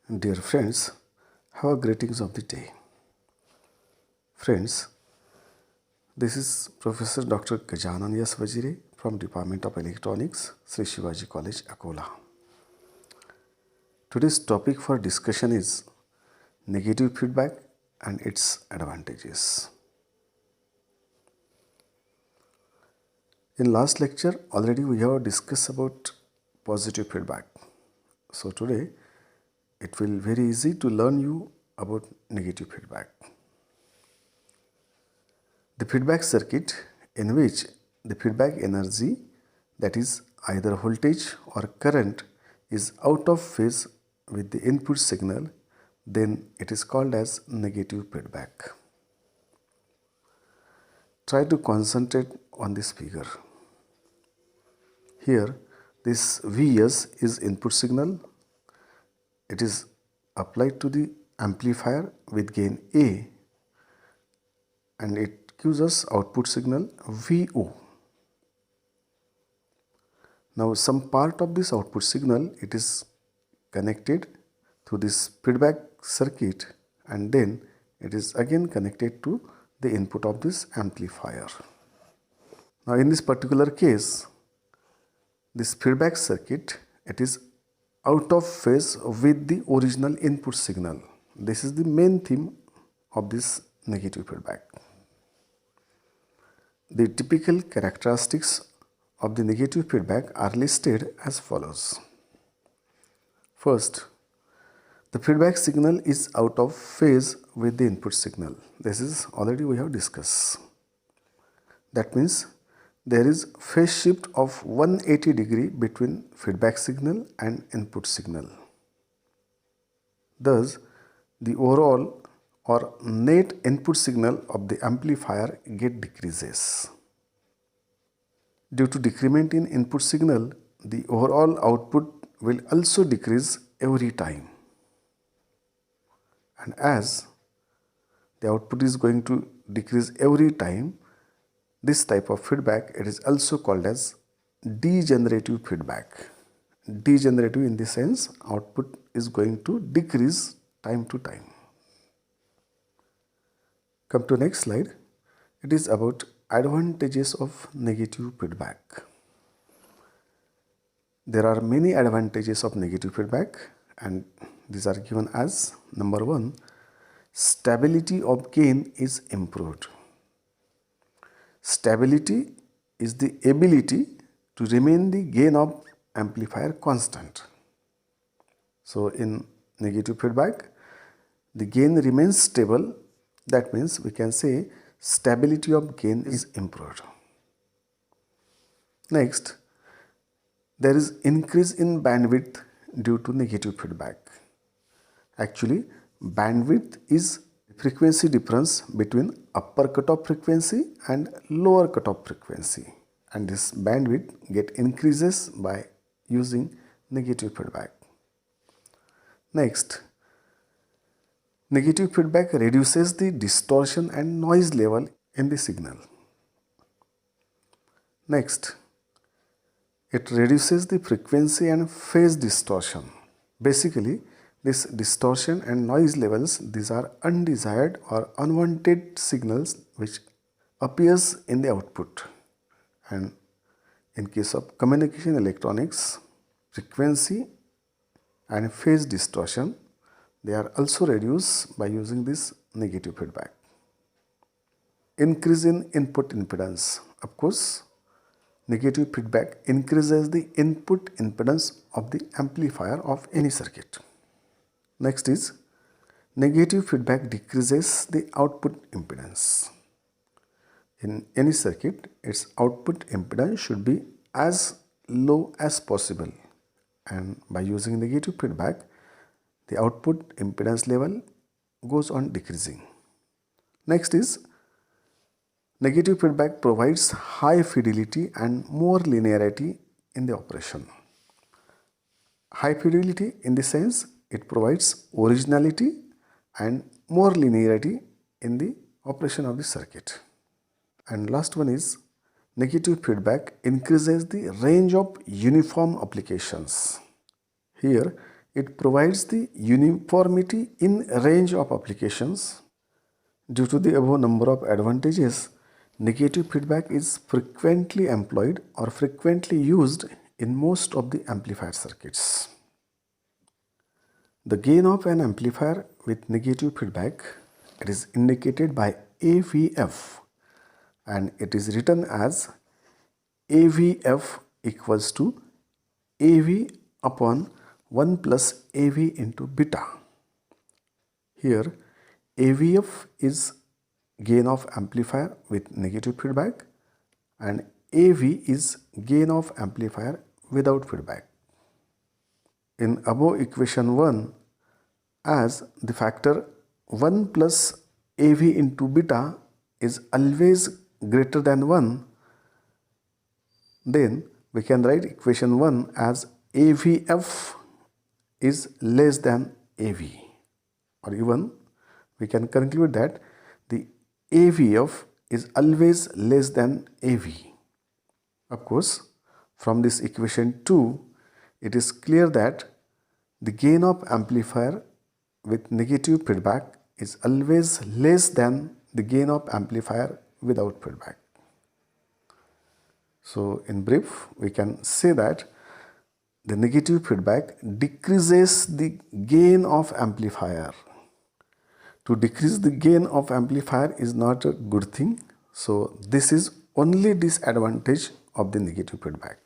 Dear friends, have a greetings of the day. Friends, this is Professor Dr. Gajanan Wajire from Department of Electronics, Sri Shivaji College, Akola. Today's topic for discussion is negative feedback and its advantages. In last lecture, already we have discussed about positive feedback. So today, it will be very easy to learn you about negative feedback. The feedback circuit in which the feedback energy, that is either voltage or current, is out of phase with the input signal, then it is called as negative feedback. Try to concentrate on this figure. Here this Vs is input signal. It is applied to the amplifier with gain A and it gives us output signal VO. Now some part of this output signal, it is connected to this feedback circuit and then it is again connected to the input of this amplifier. Now in this particular case, this feedback circuit, it is out of phase with the original input signal. This is the main theme of this negative feedback. The typical characteristics of the negative feedback are listed as follows. First, the feedback signal is out of phase with the input signal. This is already we have discussed. That means there is phase shift of 180 degree between feedback signal and input signal. Thus, the overall or net input signal of the amplifier decreases. Due to decrement in input signal, the overall output will also decrease every time. And as the output is going to decrease every time, this type of feedback, it is also called as degenerative feedback. Degenerative in the sense output is going to decrease time to time. Come to next slide. It is about advantages of negative feedback. There are many advantages of negative feedback and these are given as number 1, stability of gain is improved. Stability is the ability to remain the gain of amplifier constant. So in negative feedback, the gain remains stable. That means we can say stability of gain is improved. Next, there is increase in bandwidth due to negative feedback. Actually, bandwidth is frequency difference between upper cutoff frequency and lower cutoff frequency, and this bandwidth get increases by using negative feedback. Next, negative feedback reduces the distortion and noise level in the signal. Next, it reduces the frequency and phase distortion. Basically, this distortion and noise levels, these are undesired or unwanted signals which appears in the output. And in case of communication electronics, frequency and phase distortion, they are also reduced by using this negative feedback. Increase in input impedance. Of course, negative feedback increases the input impedance of the amplifier of any circuit. Next is negative feedback decreases the output impedance. In any circuit, its output impedance should be as low as possible, and by using negative feedback, the output impedance level goes on decreasing. Next is negative feedback provides high fidelity and more linearity in the operation. High fidelity in the sense it provides originality and more linearity in the operation of the circuit. And last one is negative feedback increases the range of uniform applications. Here It provides the uniformity in range of applications. Due to the above number of advantages, negative feedback is frequently employed or frequently used in most of the amplifier circuits. The gain of an amplifier with negative feedback, it is indicated by AVF, and it is written as AVF equals to AV upon 1 plus AV into beta. Here AVF is gain of amplifier with negative feedback and AV is gain of amplifier without feedback. In above equation 1, as the factor 1 plus AV into beta is always greater than 1, then we can write equation 1 as AVF is less than AV, or even we can conclude that the AVF is always less than AV. Of course, from this equation 2, it is clear that the gain of amplifier with negative feedback is always less than the gain of amplifier without feedback. So in brief, we can say that the negative feedback decreases the gain of amplifier. To decrease the gain of amplifier is not a good thing. So this is only disadvantage of the negative feedback.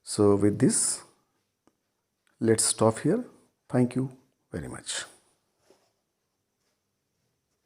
So with this, let's stop here. Thank you very much.